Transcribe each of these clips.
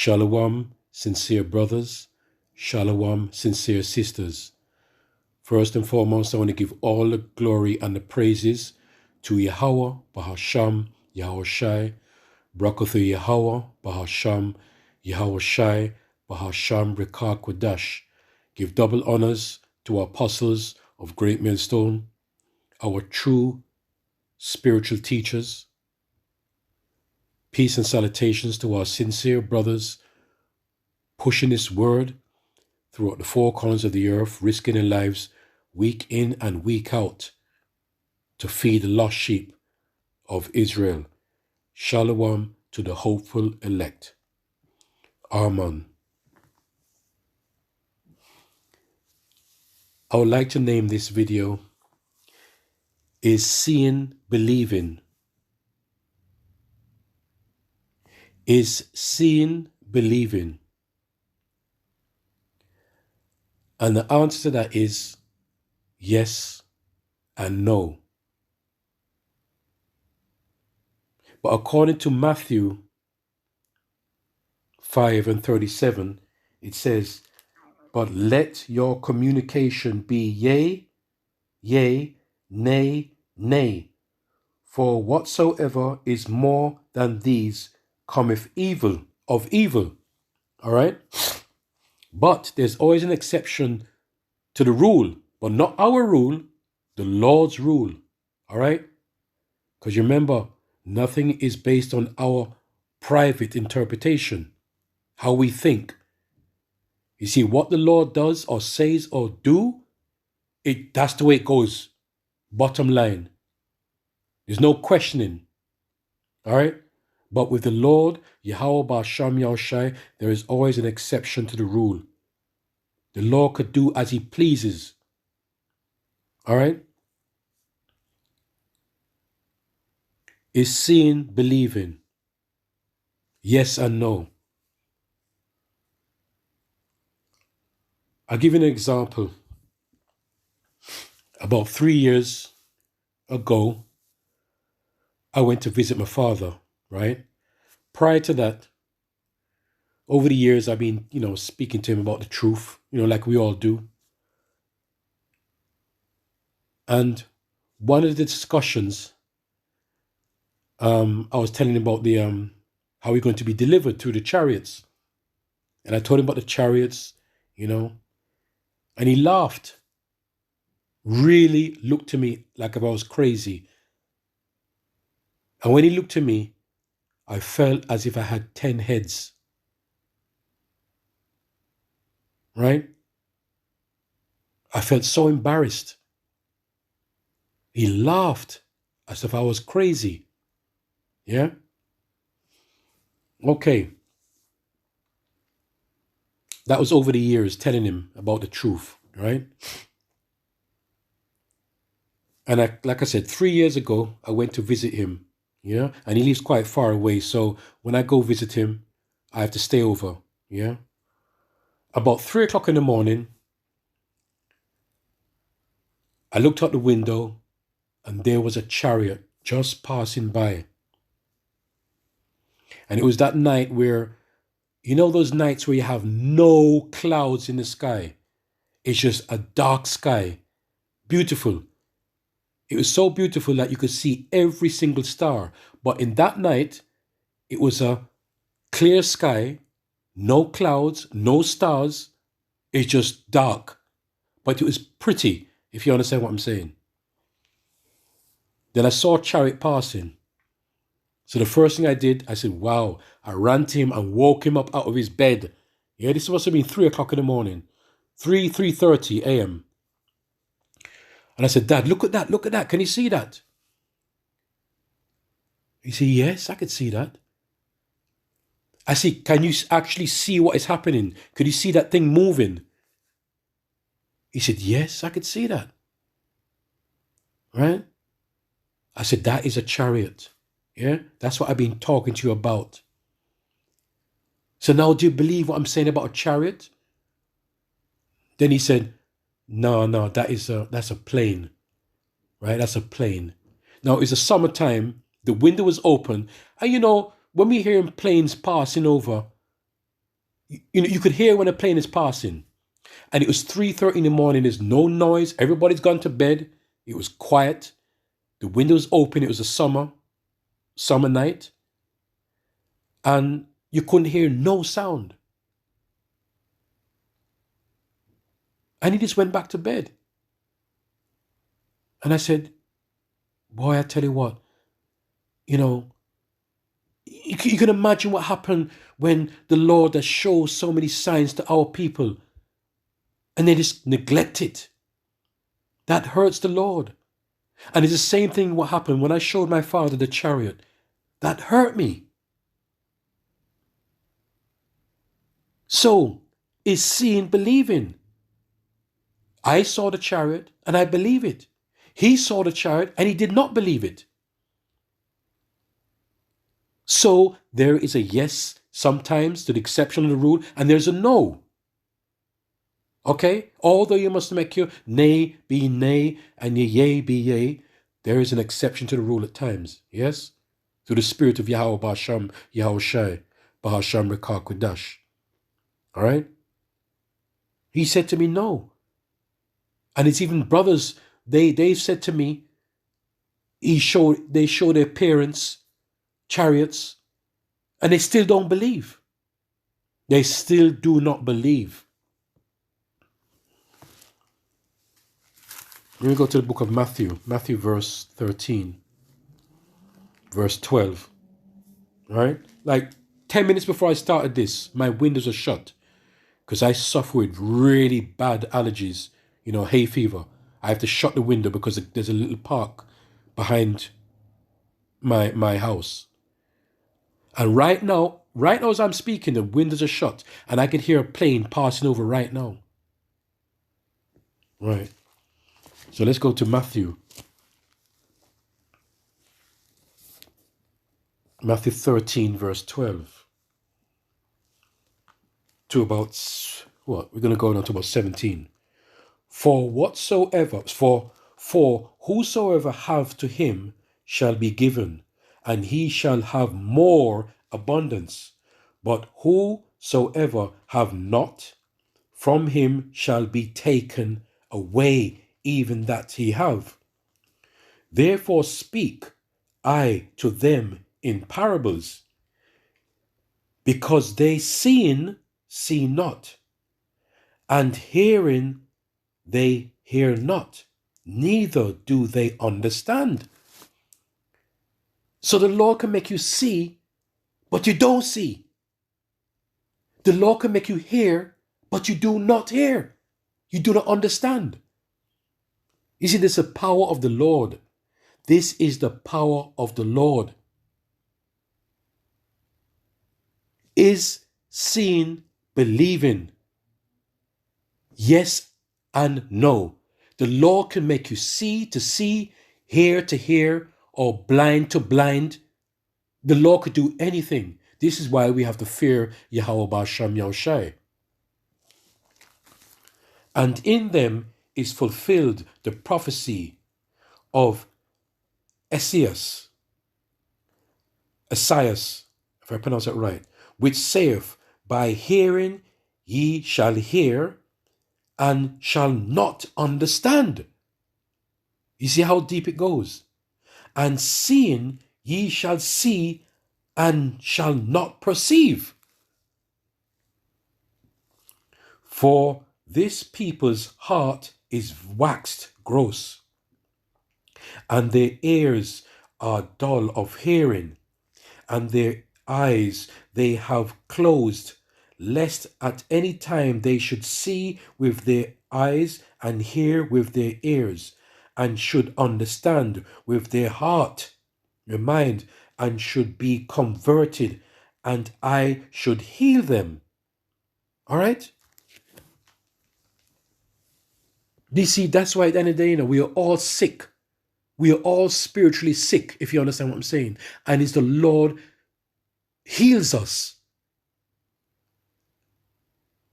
Shalom, sincere brothers. Shalom, sincere sisters. First and foremost, I want to give all the glory and the praises to Yahweh, Bahasham, Yahweh Shai, Brakathu Yahweh, Bahasham, Yahweh Shai, Bahasham, Rekah Kodash. Give double honors to our apostles of Great Millstone, our true spiritual teachers. Peace and salutations to our sincere brothers pushing this word throughout the four corners of the earth, risking their lives week in and week out to feed the lost sheep of Israel. Shalom to the hopeful elect. Amen. I would like to name this video Is Seeing Believing? Is seeing believing? And the answer to that is yes and no. But according to Matthew 5:37, it says, but let your communication be yea, yea, nay, nay. For whatsoever is more than these cometh evil of evil. All right? But there's always an exception to the rule, but not our rule, the Lord's rule. All right? Because remember, nothing is based on our private interpretation, how we think. You see, what the Lord does or says or do, that's the way it goes. Bottom line. There's no questioning. All right? But with the Lord, Yahweh Ba'asham Yahushai, there is always an exception to the rule. The Lord could do as he pleases. All right? Is seeing believing? Yes and no. I'll give you an example. About 3 years ago, I went to visit my father, right? Prior to that, over the years, I've been, speaking to him about the truth, like we all do. And one of the discussions, I was telling him about the how we're going to be delivered through the chariots. And I told him about the chariots, and he laughed. Really looked to me like if I was crazy. And when he looked at me, I felt as if I had 10 heads. Right? I felt so embarrassed. He laughed as if I was crazy. Yeah? Okay. That was over the years telling him about the truth, right? And like I said, 3 years ago, I went to visit him, yeah? And he lives quite far away. So when I go visit him, I have to stay over, yeah? About 3 o'clock in the morning, I looked out the window and there was a chariot just passing by. And it was that night where, those nights where you have no clouds in the sky. It's just a dark sky. Beautiful. It was so beautiful that you could see every single star. But in that night, it was a clear sky, no clouds, no stars. It's just dark. But it was pretty, if you understand what I'm saying. Then I saw a chariot passing. So the first thing I did, I said, wow. I ran to him and woke him up out of his bed. Yeah, this must have been 3 o'clock in the morning. 3:30 a.m. And I said, Dad, look at that. Can you see that? He said, yes, I could see that. I said, can you actually see what is happening? Could you see that thing moving? He said, yes, I could see that. Right? I said, that is a chariot. Yeah? That's what I've been talking to you about. So now do you believe what I'm saying about a chariot? Then he said, no, that's a plane. Right? That's a plane. Now it's the summertime. The window was open. And when we hear planes passing over, You could hear when a plane is passing. And it was 3:30 in the morning. There's no noise. Everybody's gone to bed. It was quiet. The windows open. It was a summer night. And you couldn't hear no sound. And he just went back to bed. And I said, boy, I tell you what, you can imagine what happened when the Lord has shown so many signs to our people and they just neglect it. That hurts the Lord. And it's the same thing what happened when I showed my father the chariot. That hurt me. So, is seeing believing? I saw the chariot and I believe it. He saw the chariot and he did not believe it. So, there is a yes sometimes to the exception of the rule, and there's a no. Okay? Although you must make your nay be nay and your yea be yea, there is an exception to the rule at times. Yes? Through the spirit of Yahweh Basham, Yahweh Shai, Bahasham Rekah Kudash. All right? He said to me, no. And it's even brothers, they've said to me, they show their parents chariots, and they still don't believe. They still do not believe. Let me go to the book of Matthew verse 13, verse 12. Right? Like 10 minutes before I started this, my windows are shut because I suffer with really bad allergies, hay fever. I have to shut the window because there's a little park behind my house. And right now as I'm speaking, the windows are shut and I can hear a plane passing over right now. Right. So let's go to Matthew 13, verse 12. To about, what? We're going to go down to about 17. For whosoever have to him shall be given, and he shall have more abundance. But whosoever have not, from him shall be taken away even that he have. Therefore speak I to them in parables, because they see not, and hearing they hear not, neither do they understand. So the Lord can make you see, but you don't see. The Lord can make you hear, but you do not hear. You do not understand. You see, this is the power of the Lord. This is the power of the Lord. Is seeing believing? Yes and no. The Lord can make you see to see, hear to hear, or blind to blind. The Lord could do anything. This is why we have to fear Yahweh Basham Yahushai. And in them is fulfilled the prophecy of Esaias, if I pronounce it right, which saith, by hearing ye shall hear, and shall not understand. You see how deep it goes? And seeing ye shall see, and shall not perceive. For this people's heart is waxed gross, and their ears are dull of hearing, and their eyes they have closed, lest at any time they should see with their eyes and hear with their ears, and should understand with their heart, your mind, and should be converted, and I should heal them. All right? You see, that's why at the end of the day, we are all sick. We are all spiritually sick, if you understand what I'm saying. And it's the Lord heals us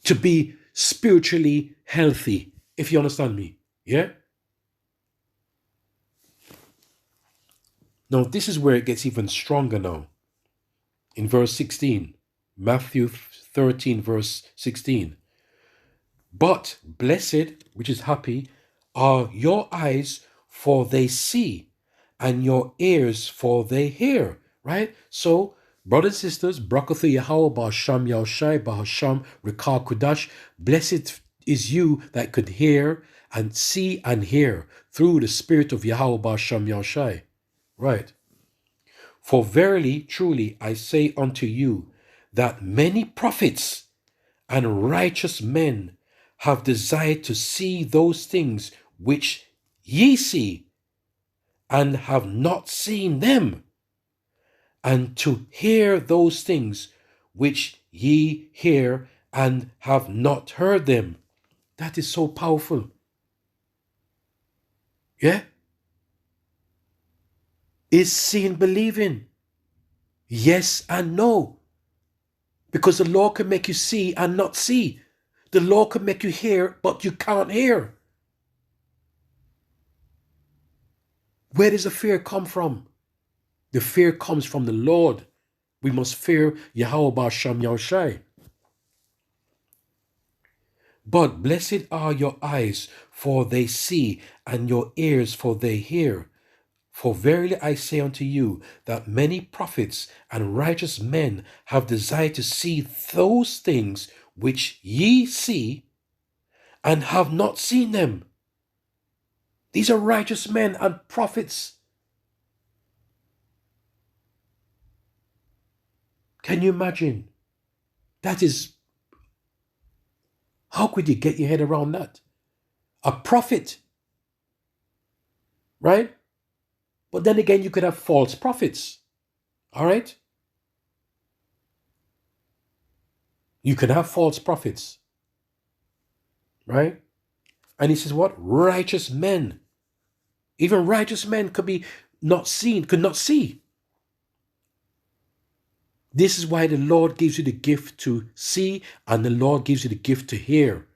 to be spiritually healthy, if you understand me. Yeah? Now, this is where it gets even stronger now. In verse 16. Matthew 13, verse 16. But blessed, which is happy, are your eyes, for they see, and your ears, for they hear. Right? So, brothers and sisters, Brakathu Yahweh Ba'asham Yahushai Ba'asham Rikar Kudash, blessed is you that could hear and see and hear through the Spirit of Yahweh Ba'asham Yahushai. Right. For verily, truly, I say unto you, that many prophets and righteous men have desired to see those things which ye see, and have not seen them, and to hear those things which ye hear, and have not heard them. That is so powerful. Yeah? Is seeing believing? Yes and no. Because the Lord can make you see and not see. The Lord can make you hear, but you can't hear. Where does the fear come from? The fear comes from the Lord. We must fear Yahweh Ba'asham Yahushai. But blessed are your eyes, for they see, and your ears, for they hear. For verily I say unto you, that many prophets and righteous men have desired to see those things which ye see, and have not seen them. These are righteous men and prophets. Can you imagine? That is, how could you get your head around that? A prophet, right? But then again, you could have false prophets, all right? You can have false prophets, right? And he says what? Righteous men. Even righteous men could be not seen, could not see. This is why the Lord gives you the gift to see, and the Lord gives you the gift to hear.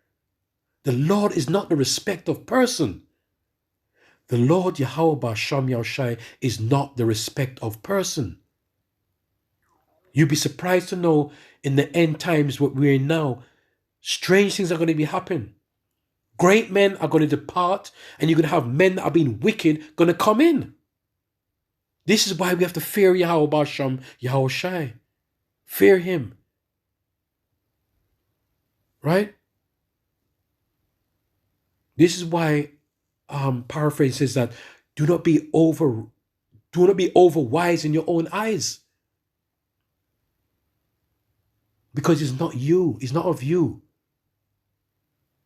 The Lord is not the respect of person. The Lord Yahweh Ba'asham Yahushai is not the respect of person. You'd be surprised to know in the end times what we're in now, strange things are going to be happening. Great men are going to depart, and you're going to have men that are being wicked going to come in. This is why we have to fear Yahweh Ba'asham Yahushai. Fear him. Right? This is why paraphrase says that do not be over wise in your own eyes. Because it's not you, it's not of you.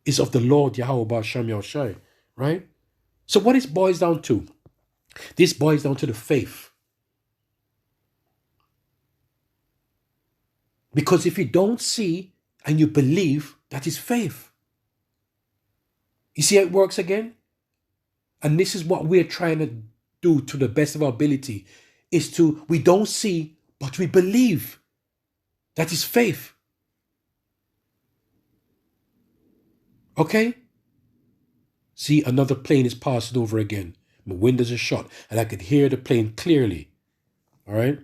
It's of the Lord Yahweh Ba'asham Yahushai. Right? So what it boils down to? This boils down to the faith. Because if you don't see and you believe, that is faith. You see how it works again? And this is what we're trying to do to the best of our ability, is to, we don't see, but we believe. That is faith. Okay? See, another plane is passing over again. My windows are shut, and I could hear the plane clearly. All right?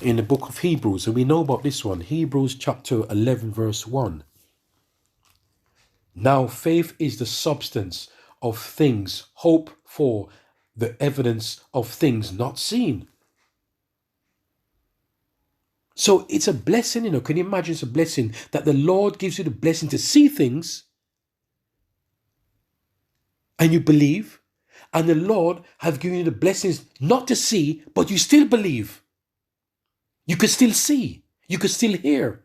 In the book of Hebrews, and we know about this one, Hebrews chapter 11, verse 1. Now faith is the substance of things hoped for, the evidence of things not seen. So it's a blessing, can you imagine it's a blessing that the Lord gives you the blessing to see things and you believe, and the Lord have given you the blessings not to see, but you still believe. You could still see, you could still hear.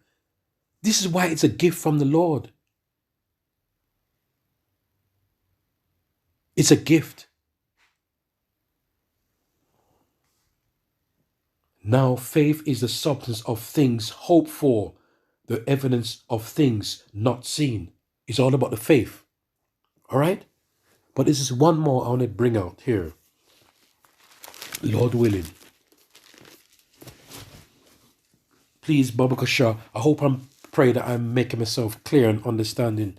This is why it's a gift from the Lord. It's a gift. Now faith is the substance of things hoped for, the evidence of things not seen. It's all about the faith. All right? But this is one more I want to bring out here. Lord willing. Please, Baba Kasha, I hope pray that I'm making myself clear and understanding,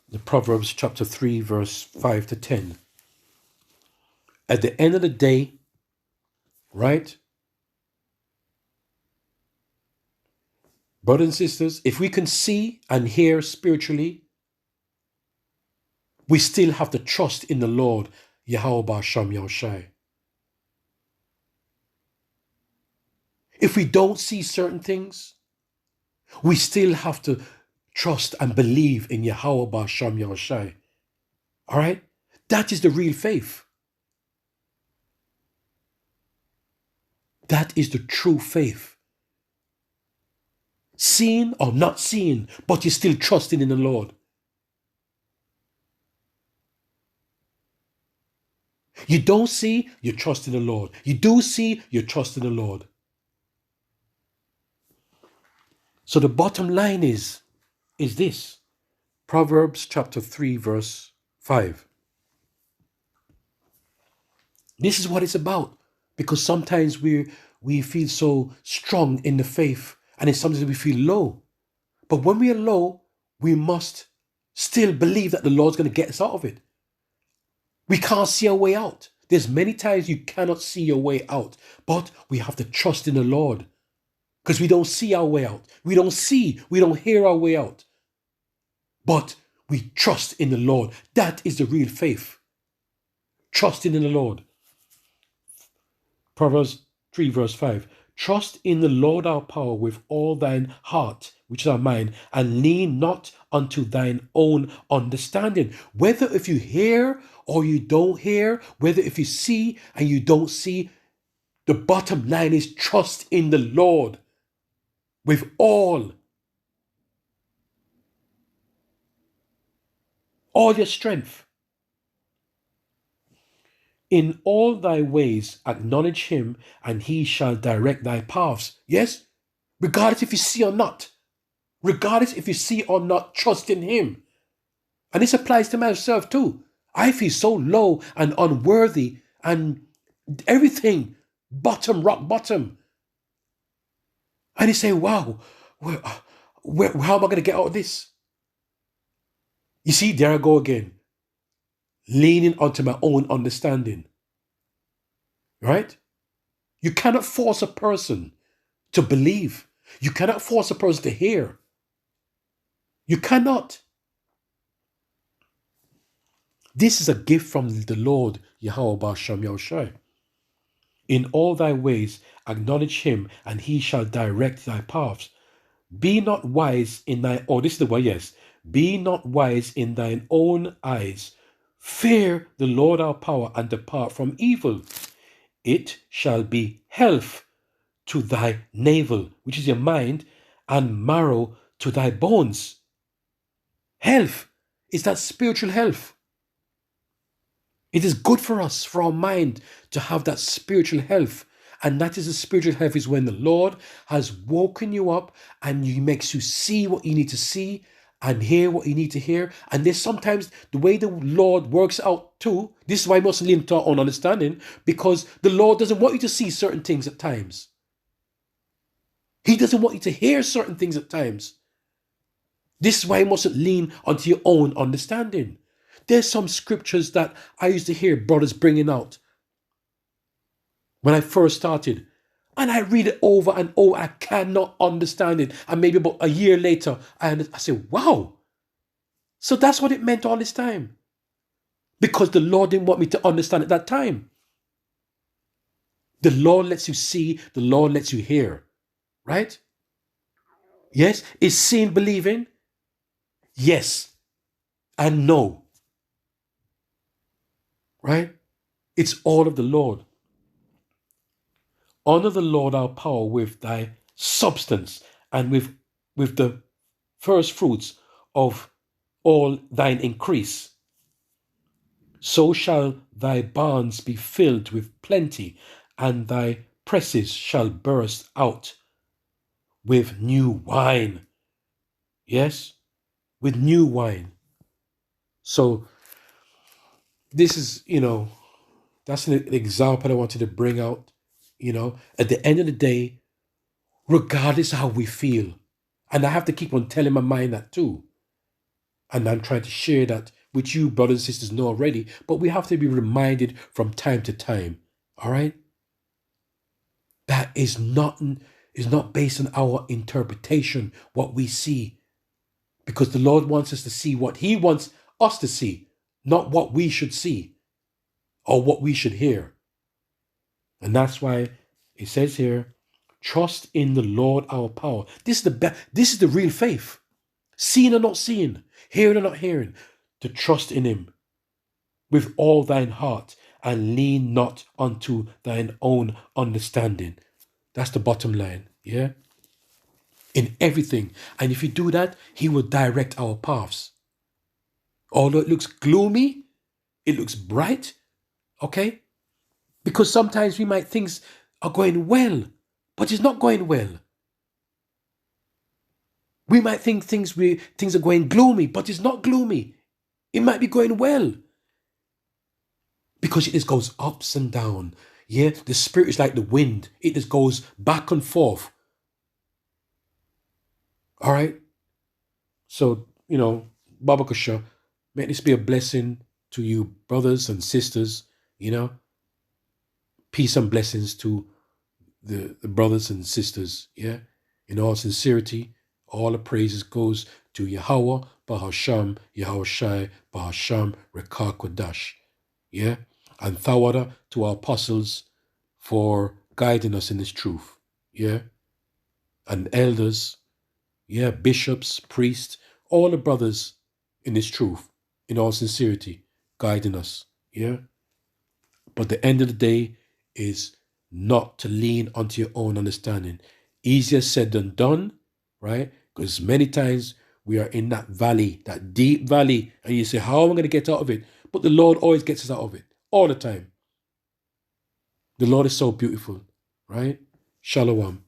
The Proverbs chapter 3, verse 5 to 10. At the end of the day, right? Brothers and sisters, if we can see and hear spiritually, we still have to trust in the Lord, Yahweh Shem Yahushai. If we don't see certain things, we still have to trust and believe in Yahweh Shem Yahushai. All right? That is the real faith. That is the true faith. Seeing or not seeing, but you're still trusting in the Lord. You don't see, you trust in the Lord. You do see, you trust in the Lord. So the bottom line is this. Proverbs chapter 3, verse 5. This is what it's about. Because sometimes we feel so strong in the faith, and it's sometimes we feel low. But when we are low, we must still believe that the Lord's going to get us out of it. We can't see our way out. There's many times you cannot see your way out, but we have to trust in the Lord because we don't see our way out. We don't hear our way out, but we trust in the Lord. That is the real faith. Trusting in the Lord. Proverbs 3 verse 5. Trust in the Lord our power with all thine heart, which is our mind, and lean not unto thine own understanding. Whether if you hear or you don't hear, whether if you see and you don't see, the bottom line is trust in the Lord with all your strength. In all thy ways acknowledge him, and he shall direct thy paths. Yes? Regardless if you see or not. Regardless if you see or not, trust in him. And this applies to myself too. I feel so low and unworthy and everything rock bottom. And you say, wow, how am I going to get out of this? You see, there I go again. Leaning onto my own understanding. Right? You cannot force a person to believe. You cannot force a person to hear. You cannot. This is a gift from the Lord, Yahweh Shem Yahushai. In all thy ways acknowledge him, and he shall direct thy paths. Be not wise in thine this is the way, yes. Be not wise in thine own eyes. Fear the Lord our power, and depart from evil. It shall be health to thy navel, which is your mind, and marrow to thy bones. Health is that spiritual health. It is good for us, for our mind, to have that spiritual health. And that is the spiritual health is when the Lord has woken you up and he makes you see what you need to see and hear what you need to hear. And there's sometimes the way the Lord works out too. This is why we must lean to our own understanding, because the Lord doesn't want you to see certain things at times. He doesn't want you to hear certain things at times. This is why you mustn't lean onto your own understanding. There's some scriptures that I used to hear brothers bringing out when I first started. And I read it over and over. I cannot understand it. And maybe about a year later, I said, wow. So that's what it meant all this time. Because the Lord didn't want me to understand at that time. The Lord lets you see. The Lord lets you hear. Right? Yes. Is seeing believing? Yes. And no. Right? It's all of the Lord. Honor the Lord our power with thy substance and with the first fruits of all thine increase. So shall thy barns be filled with plenty, and thy presses shall burst out with new wine. Yes, with new wine. So this is, that's an example I wanted to bring out. At the end of the day, regardless of how we feel, and I have to keep on telling my mind that too. And I'm trying to share that with you, brothers and sisters, know already, but we have to be reminded from time to time. All right? That is not based on our interpretation, what we see. Because the Lord wants us to see what He wants us to see, not what we should see or what we should hear. And that's why it says here, trust in the Lord our power. This is the real faith. Seeing or not seeing, hearing or not hearing, to trust in Him with all thine heart and lean not unto thine own understanding. That's the bottom line, yeah? In everything. And if you do that, He will direct our paths. Although it looks gloomy, it looks bright, okay? Because sometimes we might think things are going well, but it's not going well. We might think things are going gloomy, but it's not gloomy. It might be going well. Because it just goes ups and down. Yeah, the spirit is like the wind. It just goes back and forth. All right? So, Baba Kusha, may this be a blessing to you, brothers and sisters, Peace and blessings to the brothers and sisters, yeah? In all sincerity, all the praises goes to Yahweh, Bahasham, Yahweh Shai, Bahasham, Rekah Kodash, yeah? And Thawada to our apostles for guiding us in this truth, yeah? And elders, yeah, bishops, priests, all the brothers in this truth, in all sincerity, guiding us, yeah? But the end of the day is not to lean onto your own understanding. Easier said than done, right? Because many times we are in that valley, that deep valley, and you say, how am I going to get out of it? But the Lord always gets us out of it, all the time. The Lord is so beautiful, right? Shalom.